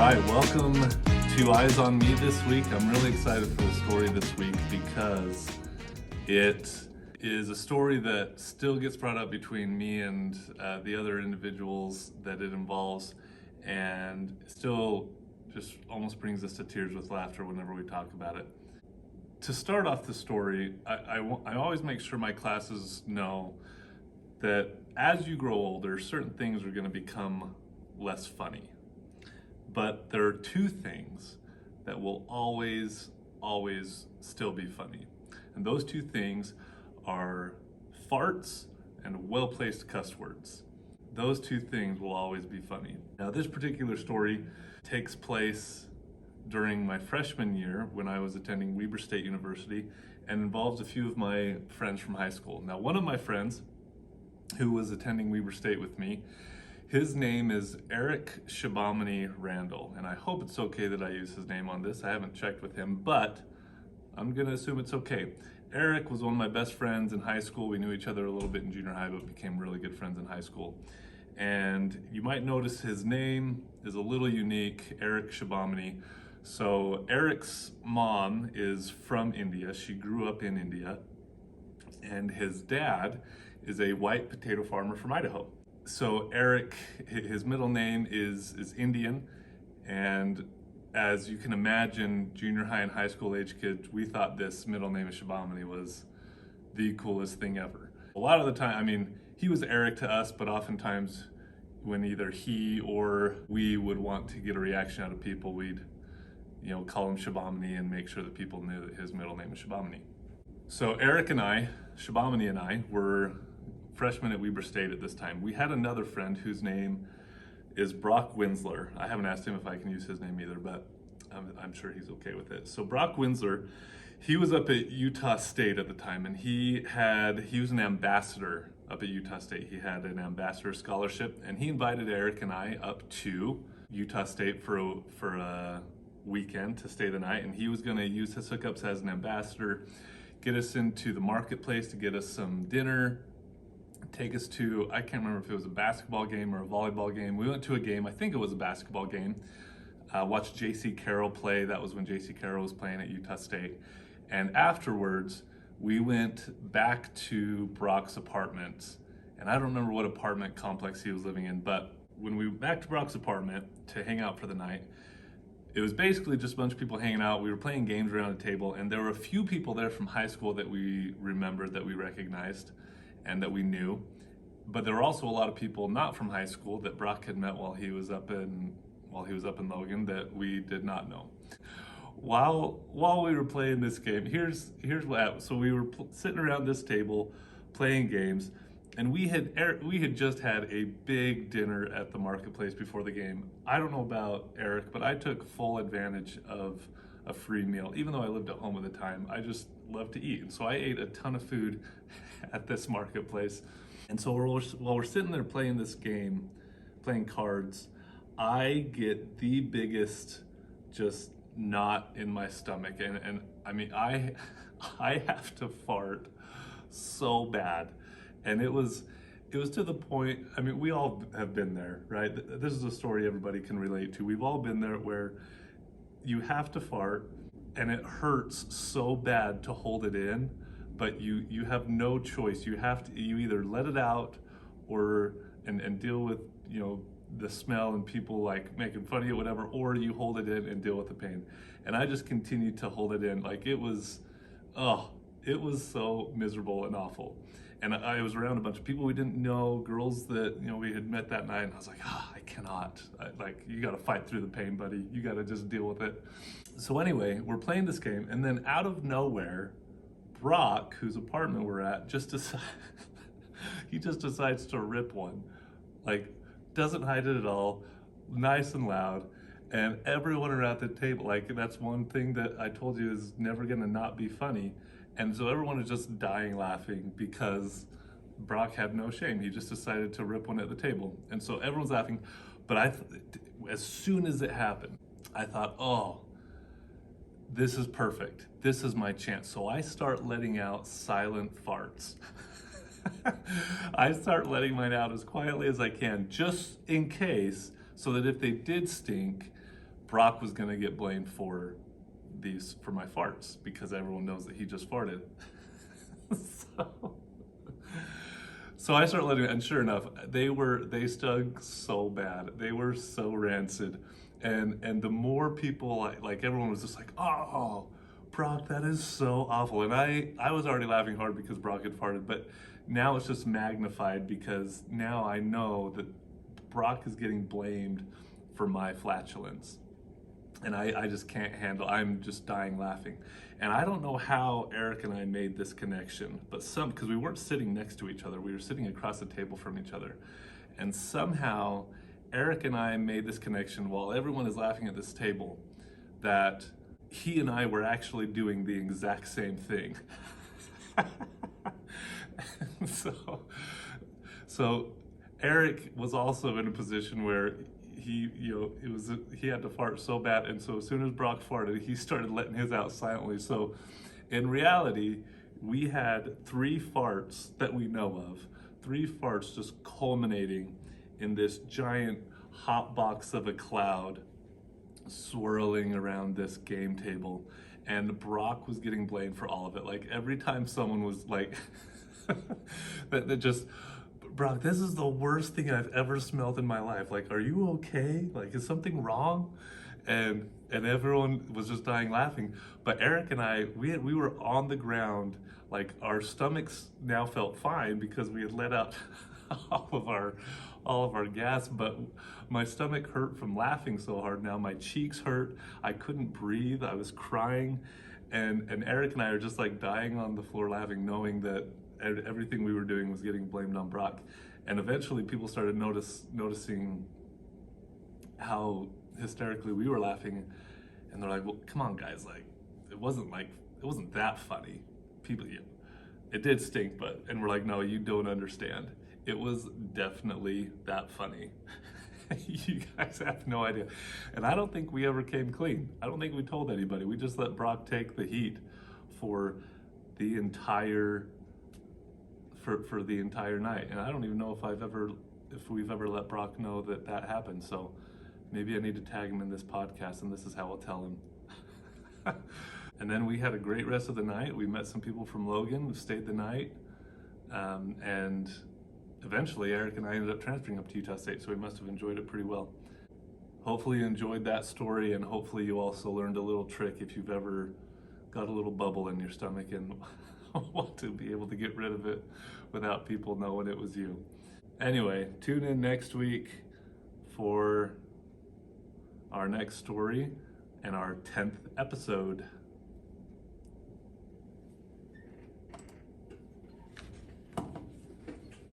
right, welcome to Eyes on Me this week. I'm really excited for the story this week because it is a story that still gets brought up between me and the other individuals that it involves, and still just almost brings us to tears with laughter whenever we talk about it. To start off the story, I always make sure my classes know that as you grow older, certain things are going to become less funny. But there are two things that will always still be funny. And those two things are farts and well-placed cuss words. Those two things will always be funny. Now, this particular story takes place during my freshman year when I was attending Weber State University and involves a few of my friends from high school. Now, one of my friends who was attending Weber State with me, his name is Eric Shabamani Randall, and I hope it's okay that I use his name on this. I haven't checked with him, but I'm gonna assume it's okay. Eric was one of my best friends in high school. We knew each other a little bit in junior high, but became really good friends in high school. And you might notice his name is a little unique, Eric Shabamani. So Eric's mom is from India. She grew up in India, and his dad is a white potato farmer from Idaho. So Eric, his middle name is Indian, and as you can imagine, junior high and high school age kids, we thought this middle name of Shabamani was the coolest thing ever. A lot of the time, I mean, he was Eric to us, but oftentimes when either he or we would want to get a reaction out of people, we'd call him Shabamani and make sure that people knew that his middle name was Shabamani. So Eric and I, Shabamani and I, were freshmen at Weber State at this time. We had another friend whose name is Brock Winsler. I haven't asked him if I can use his name either, but I'm sure he's okay with it. So Brock Winsler, he was up at Utah State at the time, and he was an ambassador up at Utah State. He had an ambassador scholarship, and he invited Eric and I up to Utah State for a weekend to stay the night, and he was gonna use his hookups as an ambassador, get us into the marketplace to get us some dinner, take us to, I can't remember if it was a basketball game or a volleyball game. We went to a game, I think it was a basketball game, watched J.C. Carroll play. That was when J.C. Carroll was playing at Utah State. And afterwards, we went back to Brock's apartment. And I don't remember what apartment complex he was living in, but when we went back to Brock's apartment to hang out for the night, it was basically just a bunch of people hanging out. We were playing games around a table, and there were a few people there from high school that we remembered, that we recognized, and that we knew. But there were also a lot of people not from high school that Brock had met while he was up in Logan that we did not know. While we were playing this game, here's what happened. So we were sitting around this table playing games, and we had just had a big dinner at the marketplace before the game. I don't know about Eric, but I took full advantage of a free meal. Even though I lived at home at the time, I just love to eat. And so I ate a ton of food at this marketplace. And so while we're sitting there playing this game, playing cards, I get the biggest just knot in my stomach. And I mean, I have to fart so bad. And it was to the point, I mean, we all have been there, right? This is a story everybody can relate to. We've all been there where you have to fart and it hurts so bad to hold it in, but you have no choice. You either let it out and deal with, the smell and people like making fun of you, whatever, or you hold it in and deal with the pain. And I just continued to hold it in. Like it was so miserable and awful. And I was around a bunch of people we didn't know, girls that, we had met that night, and I was like, I cannot. You gotta fight through the pain, buddy. You gotta just deal with it. So anyway, we're playing this game, and then out of nowhere, Brock, whose apartment we're at, he just decides to rip one. Like, doesn't hide it at all, nice and loud. And everyone around the table, that's one thing that I told you is never gonna not be funny. And so everyone was just dying laughing because Brock had no shame. He just decided to rip one at the table. And so everyone's laughing. But as soon as it happened, I thought, oh, this is perfect. This is my chance. So I start letting out silent farts. I start letting mine out as quietly as I can, just in case, so that if they did stink, Brock was gonna get blamed for my farts because everyone knows that he just farted. so, so I started letting it, and sure enough, they stunk so bad. They were so rancid, and the more people like everyone was just like, oh, Brock, that is so awful. And I was already laughing hard because Brock had farted, but now it's just magnified because now I know that Brock is getting blamed for my flatulence. And I just can't handle, I'm just dying laughing. And I don't know how Eric and I made this connection, but because we weren't sitting next to each other, we were sitting across the table from each other. And somehow Eric and I made this connection while everyone is laughing at this table, that he and I were actually doing the exact same thing. so Eric was also in a position where he had to fart so bad, and so as soon as Brock farted, he started letting his out silently. So in reality, we had 3 farts that we know of, 3 farts just culminating in this giant hot box of a cloud swirling around this game table, and Brock was getting blamed for all of it. Like every time someone was like that just, Brock, this is the worst thing I've ever smelled in my life. Like, are you okay? Like, is something wrong? And everyone was just dying laughing. But Eric and I, we were on the ground. Like, our stomachs now felt fine because we had let out all of our gas. But my stomach hurt from laughing so hard. Now my cheeks hurt. I couldn't breathe. I was crying, and Eric and I are just like dying on the floor laughing, knowing that everything we were doing was getting blamed on Brock. And eventually people started noticing how hysterically we were laughing, and they're like, well, come on guys, like it wasn't that funny. People, yeah, it did stink, and we're like, no, you don't understand. It was definitely that funny. You guys have no idea. And I don't think we ever came clean. I don't think we told anybody. We just let Brock take the heat for the entire night. And I don't even know if we've ever let Brock know that happened. So maybe I need to tag him in this podcast, and this is how I'll tell him. And then we had a great rest of the night. We met some people from Logan who stayed the night. And eventually Eric and I ended up transferring up to Utah State, so we must have enjoyed it pretty well. Hopefully you enjoyed that story, and hopefully you also learned a little trick if you've ever got a little bubble in your stomach and want to be able to get rid of it without people knowing it was you. Anyway, tune in next week for our next story and our 10th episode.